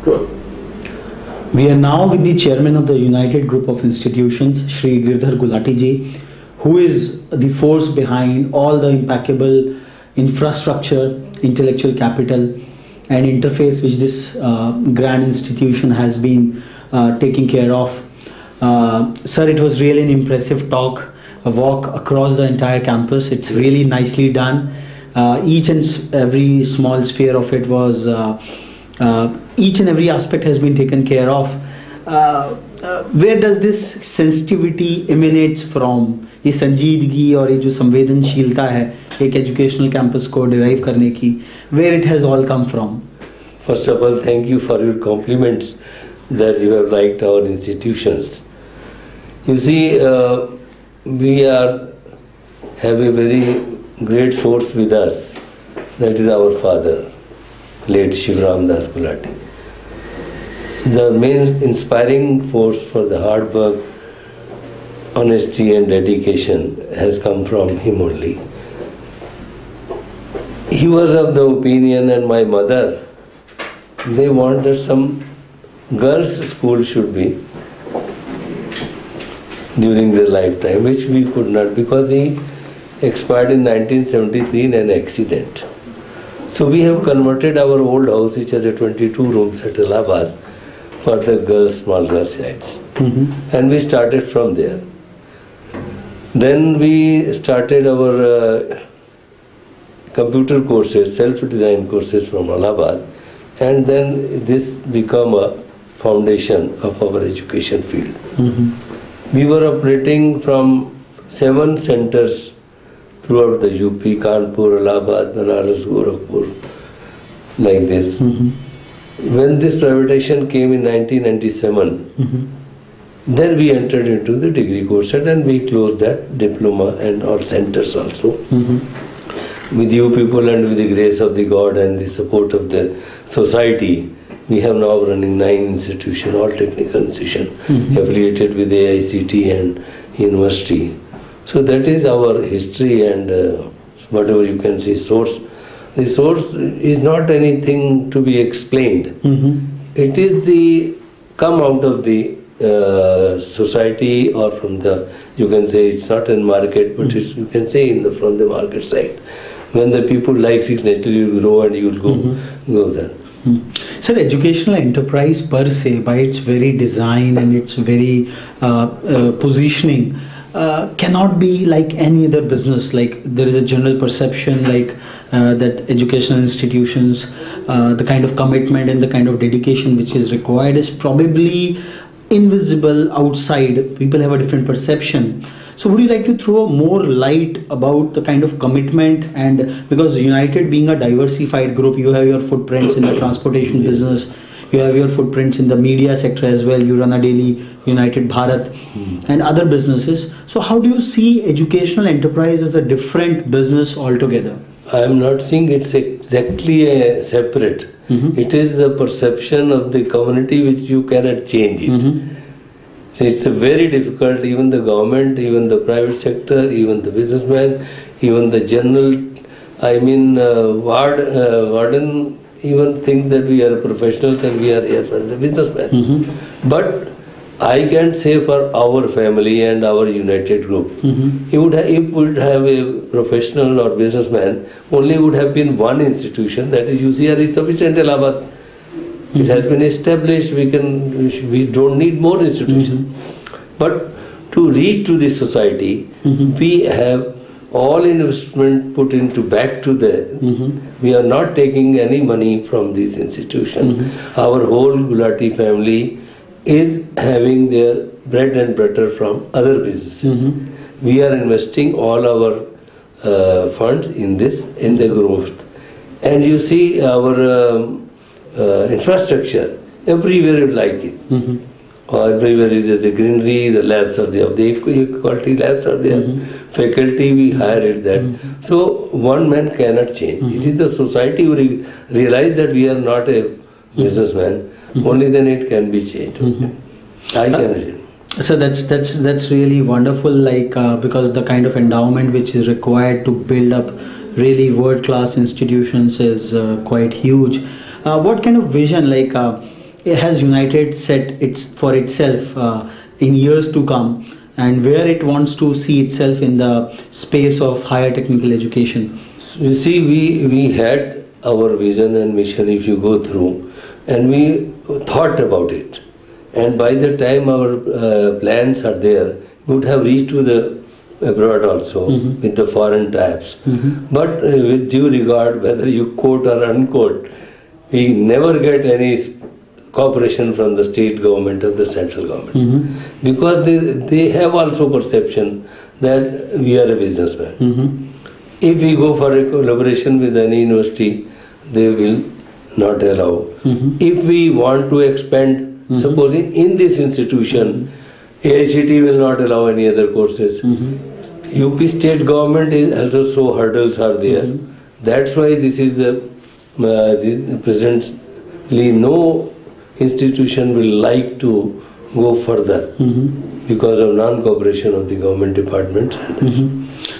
We are now with the chairman of the United Group of Institutions, Shri Gulati ji, who is the force behind all the impeccable infrastructure, intellectual capital and interface which this grand institution has been taking care of. Sir, it was really an impressive talk, a walk across the entire campus. It's really nicely done. Each and every small sphere of it was, each and every aspect has been taken care of. Where does this sensitivity emanates from? ये संजीदगी और ये जो संवेदनशीलता है एक educational campus को derive करने की, where it has all come from? First of all, thank you for your compliments that you have liked our institutions. You see, we have a very great source with us. That is our father, late Shivram Das Gulati. The main inspiring force for the hard work, honesty and dedication has come from him only. He was of the opinion, and my mother, they want that some girls' school should be during their lifetime, which we could not, because he expired in 1973 in an accident. So we have converted our old house, which has a 22 rooms at Allahabad, for the girls, small girl sites. And we started from there. Then we started our computer courses, self-design courses from Allahabad, and then this became a foundation of our education field. We were operating from 7 centers throughout the UP, Kanpur, Allahabad, Banaras, Gorakhpur, like this. When this privatization came in 1997, then we entered into the degree course and we closed that diploma and all centers also. With you people and with the grace of the God and the support of the society, we have now running 9 institutions, all technical institutions, affiliated with AICT and university. So that is our history and whatever you can say source. The source is not anything to be explained. It is the come out of the society or from the, you can say it's not in market, but it's, you can say from the market side. When the people like it, naturally you grow and you will go there. Sir, educational enterprise per se, by its very design and its very positioning, cannot be like any other business. Like there is a general perception like that educational institutions, the kind of commitment and the kind of dedication which is required is probably invisible outside. People have a different perception. So would you like to throw more light about the kind of commitment, and because United being a diversified group, you have your footprints in the transportation business, you have your footprints in the media sector as well, you run a daily United Bharat and other businesses. So how do you see educational enterprise as a different business altogether? I am not saying it's exactly a separate. It is the perception of the community which you cannot change it. So it's a very difficult, even the government, even the private sector, even the businessman, even the general, I mean warden, even thinks that we are professionals and we are here for the businessman. But I can say for our family and our United Group, if we would have a professional or businessman, only would have been one institution, that is UCR is sufficient Allahabad. It has been established, we don't need more institutions. But to reach to this society, we have all investment put into back to the, we are not taking any money from this institution. Our whole Gulati family is having their bread and butter from other businesses. We are investing all our funds in this, in the growth. And you see our infrastructure, everywhere you like it. Or everywhere is a greenery, the labs are there, the equality labs are there, faculty we hire it that. So one man cannot change. It is the society who realize that we are not a businessman, only then it can be changed. I can. So that's really wonderful, like because the kind of endowment which is required to build up really world-class institutions is quite huge. What kind of vision, like it has United set for itself in years to come, and where it wants to see itself in the space of higher technical education? You see, we had our vision and mission, if you go through, and we thought about it. And by the time our plans are there, we would have reached to the abroad also with the foreign types. But with due regard, whether you quote or unquote, we never get any cooperation from the state government or the central government, because they have also perception that we are a businessman. If we go for a collaboration with any university, they will not allow. If we want to expand, supposing in this institution, AICT will not allow any other courses. UP state government is also so hurdles are there. That's why this is the presently no institution will like to go further because of non-cooperation of the government departments.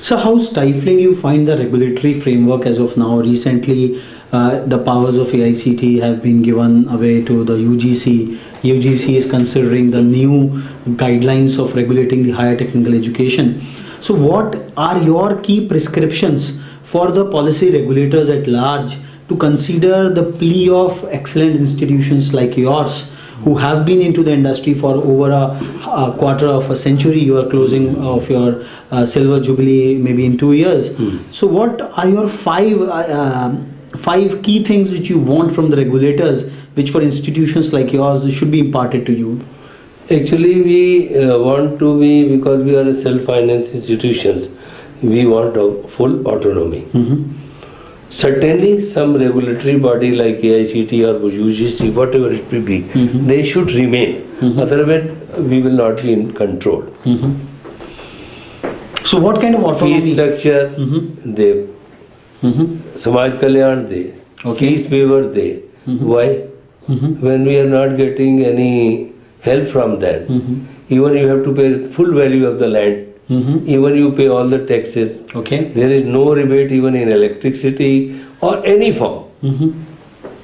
So how stifling you find the regulatory framework as of now? Recently, the powers of AICT have been given away to the UGC. UGC is considering the new guidelines of regulating the higher technical education. So what are your key prescriptions for the policy regulators at large to consider the plea of excellent institutions like yours, who have been into the industry for over a quarter of a century? You are closing of your silver jubilee maybe in 2 years. So what are your five key things which you want from the regulators, which for institutions like yours should be imparted to you? Actually, we want to be, because we are a self-financed institutions, we want a full autonomy. Certainly, some regulatory body like AICT or UGC, whatever it may be, they should remain. Otherwise, we will not be in control. So, what kind of autonomy? Fee structure, they. Samaj Kalyan, they. Fees waiver, they. Why? When we are not getting any help from them, even you have to pay full value of the land. Even you pay all the taxes. There is no rebate even in electricity or any form.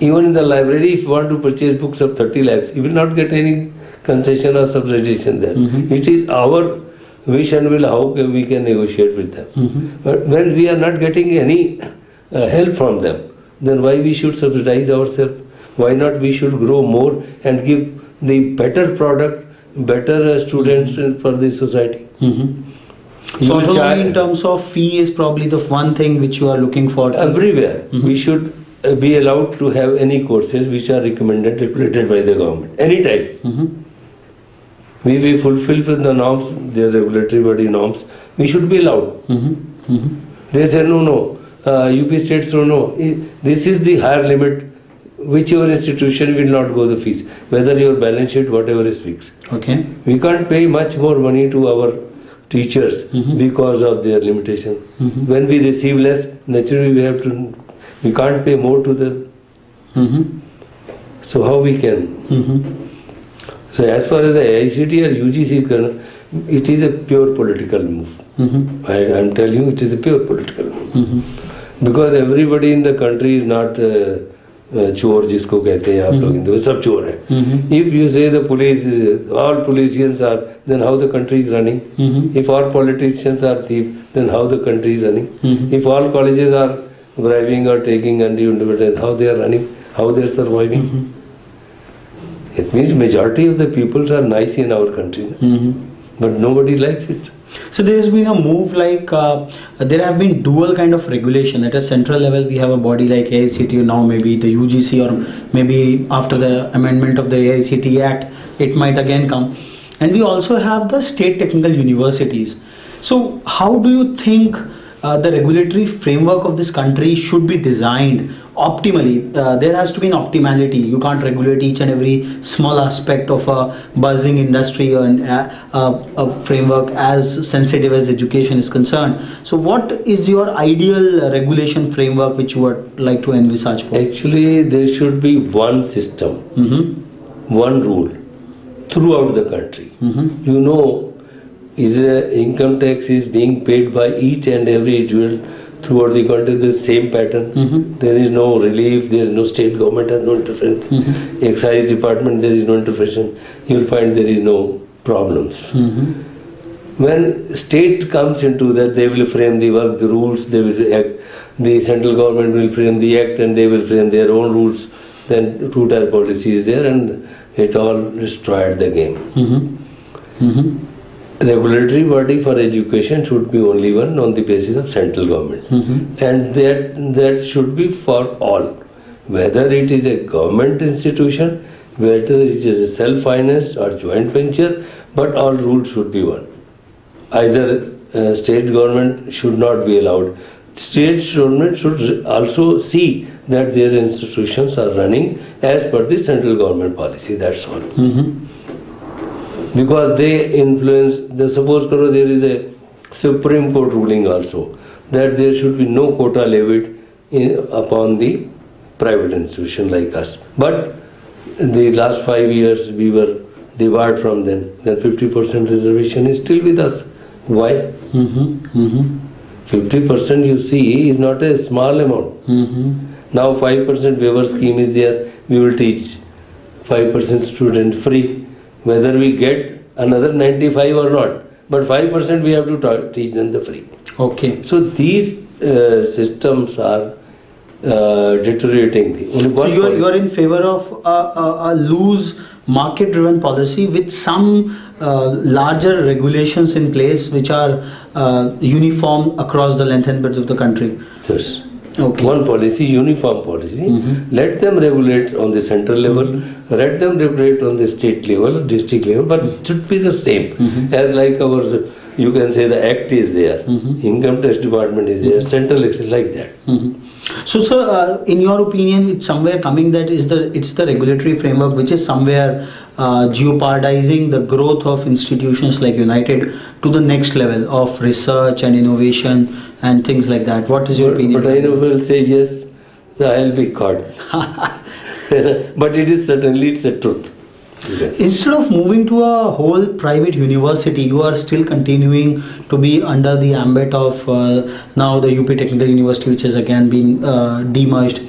Even in the library, if you want to purchase books of 30 lakhs, you will not get any concession or subsidization there. It is our wish and will how we can negotiate with them. But when we are not getting any help from them, then why we should subsidize ourselves? Why not we should grow more and give the better product, better students for the society? So autonomy in terms of fee is probably the one thing which you are looking for. Everywhere. We should be allowed to have any courses which are recommended, regulated by the government. Any type. We fulfill the norms, the regulatory body norms. We should be allowed. They say no. UP states say no. This is the higher limit. Whichever institution will not go the fees. Whether your balance sheet, whatever is fixed. We can't pay much more money to our teachers because of their limitation. When we receive less, naturally we can't pay more to them. So how we can? So as far as the AICT or UGC is concerned, it is a pure political move. I am telling you, it is a pure political move. Because everybody in the country is not चोर जिसको कहते हैं आप लोग हिंदू सब चोर हैं. If you say the police, all politicians are, then how the country is running? If all politicians are thief, then how the country is running? If all colleges are bribing or taking undue independence, how they are running? How they are surviving? It means majority of the people are nice in our country, but nobody likes it. So there has been a move like there have been dual kind of regulation. At a central level, we have a body like AICT, now maybe the UGC, or maybe after the amendment of the AICT Act, it might again come. And we also have the state technical universities. So how do you think the regulatory framework of this country should be designed optimally? There has to be an optimality. You can't regulate each and every small aspect of a buzzing industry and a framework as sensitive as education is concerned. So what is your ideal regulation framework which you would like to envisage for? Actually, there should be one system, one rule throughout the country. You know, income tax is being paid by each and every individual throughout the country, the same pattern. There is no relief, there is no state government has no interference. Excise department, there is no intervention. You will find there is no problems. When state comes into that, they will frame the work, the rules, they will act. The central government will frame the act and they will frame their own rules. Then two-tier policy is there and it all destroyed the game. Regulatory body for education should be only one on the basis of central government. And that should be for all. Whether it is a government institution, whether it is a self-financed or joint venture, but all rules should be one. Either state government should not be allowed. State government should also see that their institutions are running as per the central government policy, that's all. Because they influence, suppose there is a Supreme Court ruling also, that there should be no quota levied upon the private institution like us. But in the last 5 years we were debarred from them. Then 50% reservation is still with us. Why? 50% you see is not a small amount. Now 5% waiver scheme is there. We will teach 5% student free, whether we get another 95 or not. But 5% we have to teach them the free. Okay. So these systems are deteriorating. So you are in favor of a loose market-driven policy with some larger regulations in place which are uniform across the length and breadth of the country. Yes. Okay. One policy, uniform policy. Let them regulate on the central level, let them regulate on the state level, district level, but it should be the same. As like our, you can say the act is there, income tax department is there, central election like that. So sir, in your opinion, it's somewhere coming that it's the regulatory framework which is somewhere jeopardizing the growth of institutions like United to the next level of research and innovation and things like that. What is your opinion? But I will say yes, so I'll be caught. But it is certainly, it's a truth. Yes. Instead of moving to a whole private university, you are still continuing to be under the ambit of now the UP Technical University, which has again been demerged,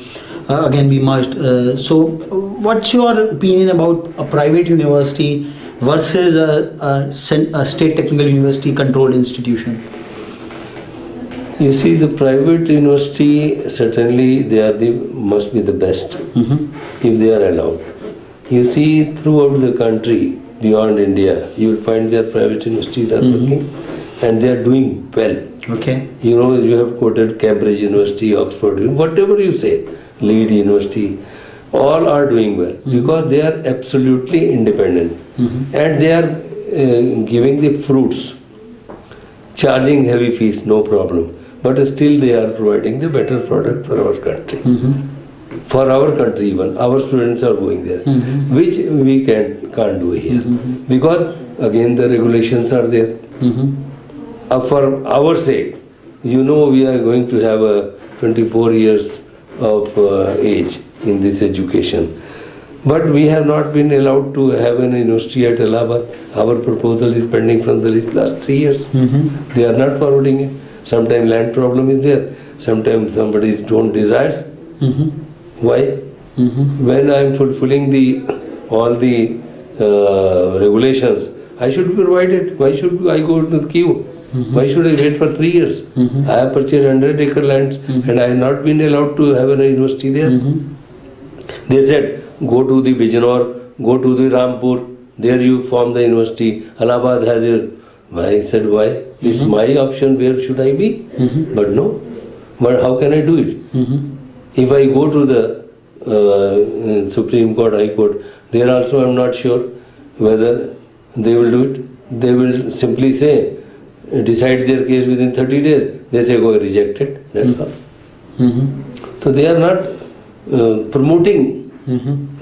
so what's your opinion about a private university versus a state technical university controlled institution? You see, the private university, certainly they are must be the best if they are allowed. You see, throughout the country, beyond India, you will find their private universities are working and they are doing well. Okay. You know, you have quoted Cambridge University, Oxford, whatever you say, Leeds University, all are doing well because they are absolutely independent and they are giving the fruits, charging heavy fees, no problem. But still they are providing the better product for our country. For our country even, our students are going there, which we can't do here. Because again the regulations are there. For our sake, you know, we are going to have a 24 years of age in this education. But we have not been allowed to have an university at Allahabad. Our proposal is pending from the last 3 years. They are not forwarding it. Sometimes land problem is there. Sometimes somebody don't desires. Why? When I am fulfilling all the regulations, I should be provided. Why should I go to the queue? Why should I wait for 3 years? I have purchased 100-acre lands and I have not been allowed to have a university there. They said, go to the Bijnor, go to the Rampur, there you form the university. Allahabad has it. I said, why? It's my option, where should I be? But no. But how can I do it? If I go to the Supreme Court, High Court, there also I am not sure whether they will do it. They will simply say, decide their case within 30 days. They say, go rejected. That's all. So they are not promoting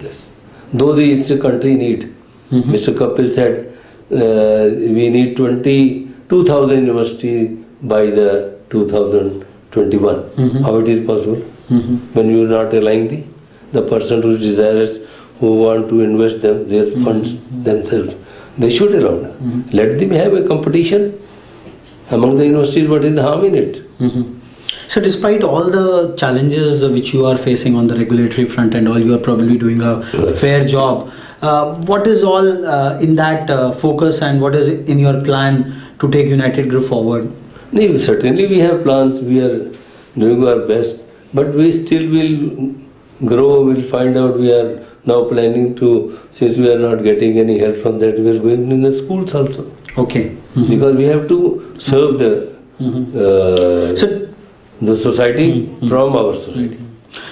this. Though the country need. Mr. Kapil said, we need 22,000 universities by the 2021. How it is possible? When you are not allowing the person who desires, who want to invest their funds themselves, they should allow them. Let them have a competition among the universities. What is the harm in it? So despite all the challenges which you are facing on the regulatory front and all, you are probably doing a fair job. What is all in that focus, and what is in your plan to take United Group forward? No, certainly we have plans, we are doing our best, but we still will grow, we'll find out. We are now planning to, since we are not getting any help from that, we are going in the schools also. Okay. Because we have to serve the society from our society.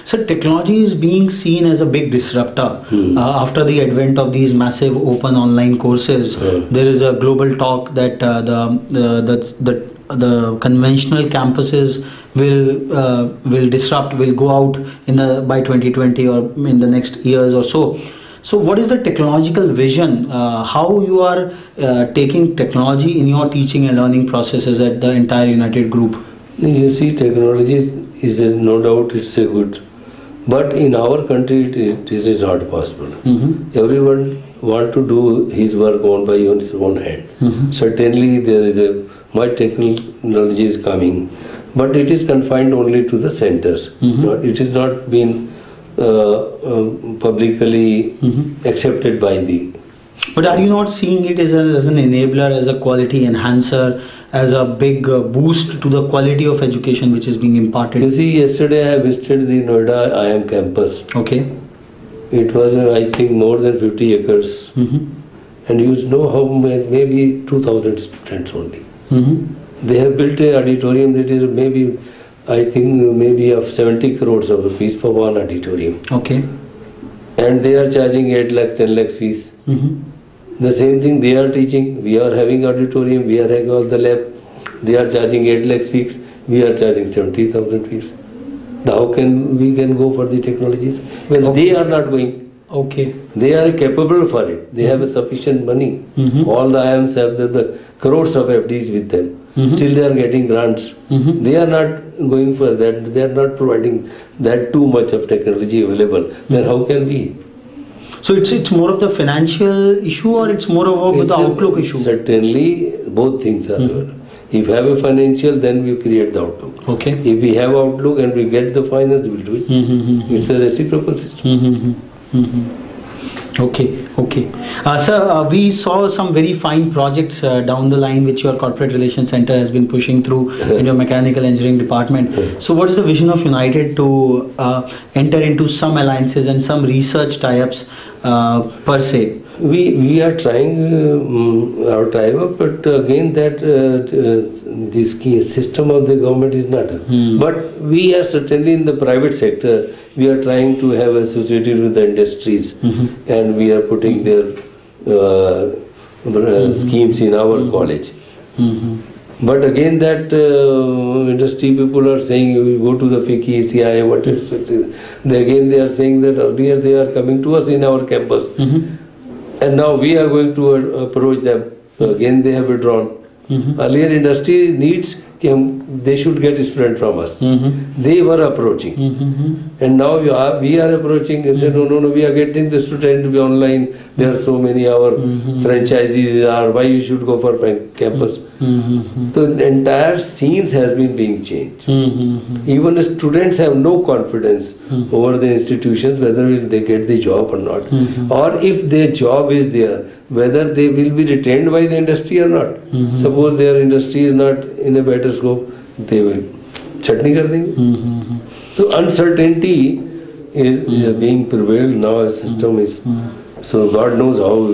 So technology is being seen as a big disruptor. After the advent of these massive open online courses, there is a global talk that the conventional campuses will disrupt, will go out by 2020 or in the next years or so. So what is the technological vision? How you are taking technology in your teaching and learning processes at the entire United Group? You see, technology is no doubt it's a good, but in our country it is not possible. Everyone want to do his work by his own hand. Certainly there is much technology is coming, but it is confined only to the centers. It is not been publicly accepted by the. But are you not seeing it as an enabler, as a quality enhancer, as a big boost to the quality of education which is being imparted? You see, yesterday I visited the Noida IIM campus. Okay. It was, I think, more than 50 acres. And you know how maybe 2,000 students only. They have built an auditorium that is maybe, I think, maybe of 70 crores of rupees for one auditorium. Okay. And they are charging 8 lakh, 10 lakh fees. The same thing they are teaching. We are having auditorium, we are having all the lab. They are charging 8 lakhs fees, we are charging 70,000 fees. How can we go for the technologies when they are not going? Okay. They are capable for it. They have a sufficient money. All the IIMs have the crores of FDs with them. Still they are getting grants. They are not going for that. They are not providing that too much of technology available. Then how can we? So it's more of the financial issue, or it's more of the outlook issue? Certainly both things are there. If we have a financial, then we create the outlook. Okay. If we have outlook and we get the finance, we will do it. It's a reciprocal system. Okay, okay. Sir, we saw some very fine projects down the line which your Corporate Relations Center has been pushing through in your Mechanical Engineering Department. So what is the vision of United to enter into some alliances and some research tie-ups per se? We are trying our tie-up, but again that this key system of the government is not. But we are certainly in the private sector. We are trying to have associated with the industries, and we are putting their schemes in our college. But again, that industry people are saying, you go to the FICCI, CIA, what is it? They are saying that earlier they are coming to us in our campus. And now we are going to approach them. So again they have withdrawn. Earlier industry needs, they should get student from us. They were approaching. And now we are approaching and say, no, we are getting the student to be online. There are so many, our franchisees are, why you should go for campus. So the entire scenes has been being changed. Even the students have no confidence over the institutions, whether they get the job or not. Or if their job is there, whether they will be retained by the industry or not. Suppose their industry is not in a better scope, they will chutney kar denge. So uncertainty is being prevailed now. A system is, so God knows how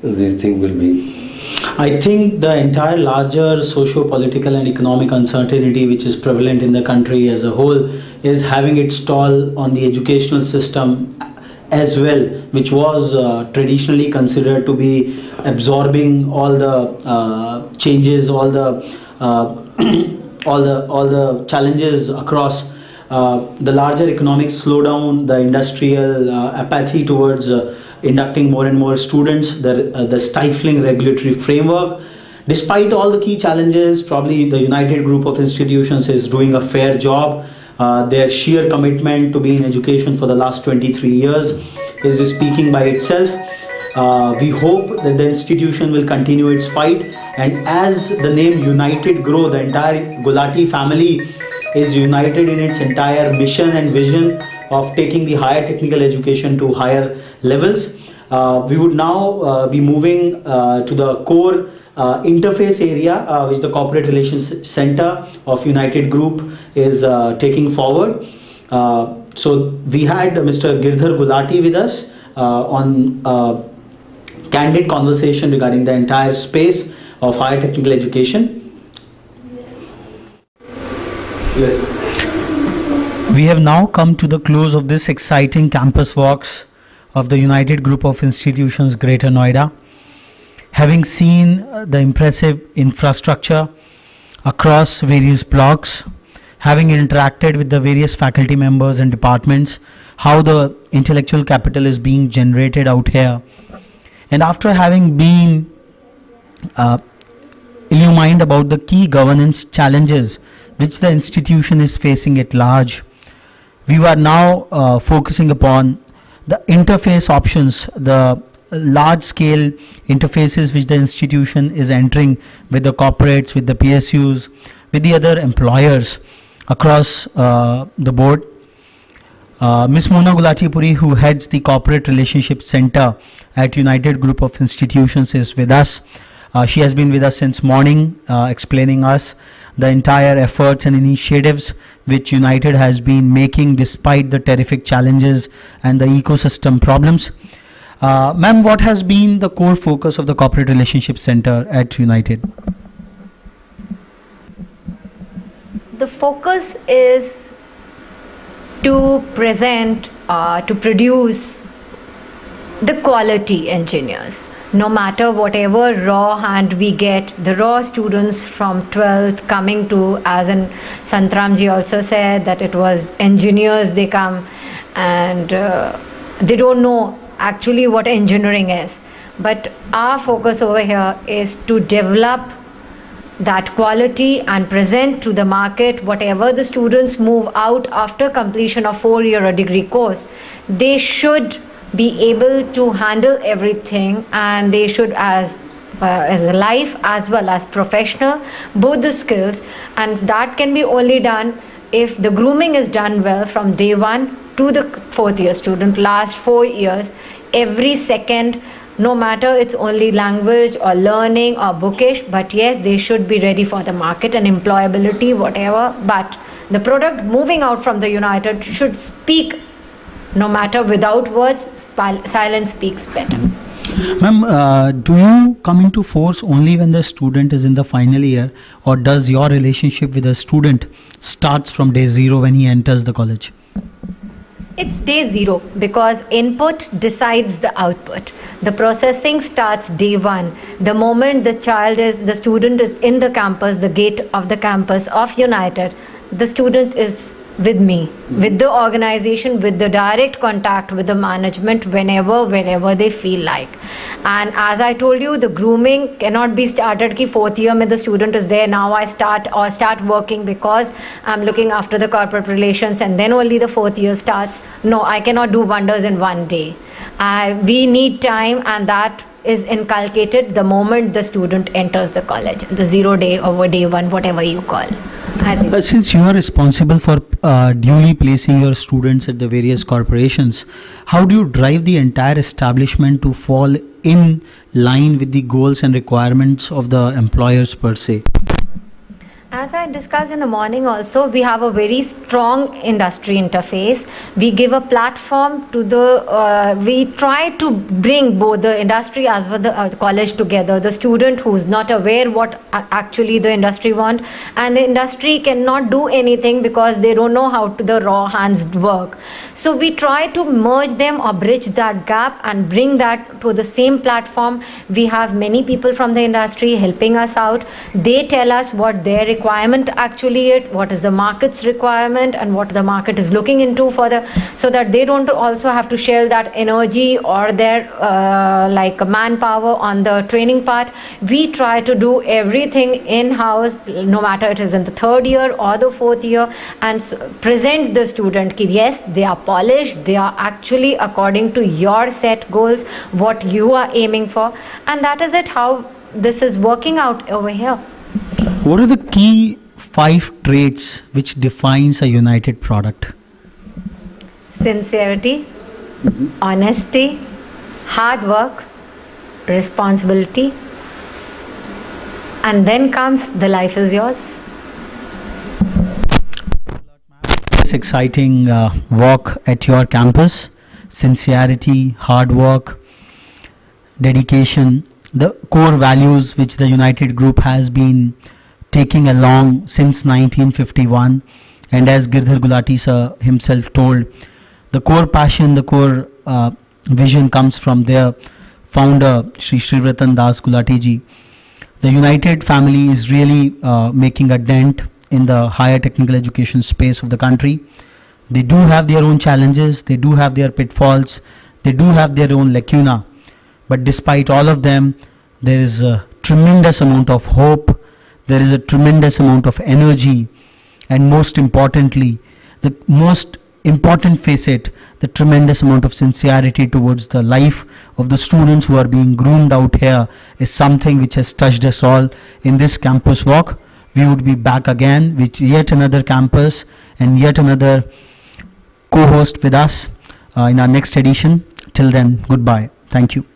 this thing will be. I think the entire larger socio-political and economic uncertainty which is prevalent in the country as a whole is having its toll on the educational system as well, which was traditionally considered to be absorbing all the changes, all the challenges across the larger economic slowdown, the industrial apathy towards inducting more and more students, the stifling regulatory framework. Despite all the key challenges, probably the United Group of Institutions is doing a fair job. Their sheer commitment to be in education for the last 23 years is speaking by itself. We hope that the institution will continue its fight, and as the name United grow, the entire Gulati family is united in its entire mission and vision of taking the higher technical education to higher levels. We would now be moving to the core interface area, which the Corporate Relations Center of United Group is taking forward. So we had Mr. Girdhar Gulati with us on candid conversation regarding the entire space of higher technical education. Yes. We have now come to the close of this exciting campus walks of the United Group of Institutions Greater Noida. Having seen the impressive infrastructure across various blocks, having interacted with the various faculty members and departments, how the intellectual capital is being generated out here, and after having been illumined about the key governance challenges which the institution is facing at large, we are now focusing upon the interface options, the large scale interfaces which the institution is entering with the corporates, with the PSUs, with the other employers across the board. Ms. Mona Gulati, who heads the Corporate Relationship Center at United Group of Institutions, is with us. She has been with us since morning, explaining us the entire efforts and initiatives which United has been making despite the terrific challenges and the ecosystem problems. Ma'am, what has been the core focus of the Corporate Relationship Center at United? The focus is to present, to produce the quality engineers. No matter whatever raw hand we get, the raw students from 12th coming to, as in Santramji also said, that it was engineers, they come and they don't know actually what engineering is. But our focus over here is to develop that quality and present to the market whatever the students move out after completion of 4-year or degree course. They should be able to handle everything, and they should as a life as well as professional, both the skills, and that can be only done if the grooming is done well from day 1 to the 4th year student, last 4 years, every second, no matter it's only language or learning or bookish, but yes, they should be ready for the market and employability, whatever. But the product moving out from the United should speak, no matter without words, silence speaks better. Ma'am, do you come into force only when the student is in the final year, or does your relationship with the student starts from day 0 when he enters the college? It's day 0 because input decides the output. The processing starts day 1. The moment the student is in the campus, the gate of the campus of United, the student is with me, with the organization, with the direct contact with the management whenever they feel like. And as I told you, the grooming cannot be started ki 4th year mein the student is there, now I start working because I'm looking after the corporate relations and then only the 4th year starts. No, I cannot do wonders in one day. We need time, and that is inculcated the moment the student enters the college, the 0 day or day 1, whatever you call. Since you are responsible for duly placing your students at the various corporations, how do you drive the entire establishment to fall in line with the goals and requirements of the employers per se? As I discussed in the morning also, we have a very strong industry interface. We give a platform to the, we try to bring both the industry as well as the college together. The student who is not aware what actually the industry want, and the industry cannot do anything because they don't know how the raw hands work. So we try to merge them or bridge that gap and bring that to the same platform. We have many people from the industry helping us out. They tell us what their requirement actually is, what is the market's requirement, and what the market is looking into for the, so that they don't also have to shell that energy or their like manpower on the training part. We try to do everything in-house, no matter it is in the 3rd year or the 4th year, and present the student ki yes, they are polished, they are actually according to your set goals, what you are aiming for, and that is it, how this is working out over here. What are the key 5 traits which defines a united product? Sincerity, honesty, hard work, responsibility, and then comes the life is yours. This exciting walk at your campus, sincerity, hard work, dedication, the core values which the United Group has been taking along since 1951, and as Girdhar Gulati sir himself told, the core passion, the core vision comes from their founder Shri Srivratan Das Gulati ji. The United family is really making a dent in the higher technical education space of the country. They do have their own challenges, they do have their pitfalls, they do have their own lacuna, but despite all of them, there is a tremendous amount of hope, there is a tremendous amount of energy, and most importantly, the most important facet, the tremendous amount of sincerity towards the life of the students who are being groomed out here is something which has touched us all in this campus walk. We would be back again with yet another campus and yet another co-host with us in our next edition. Till then, goodbye. Thank you.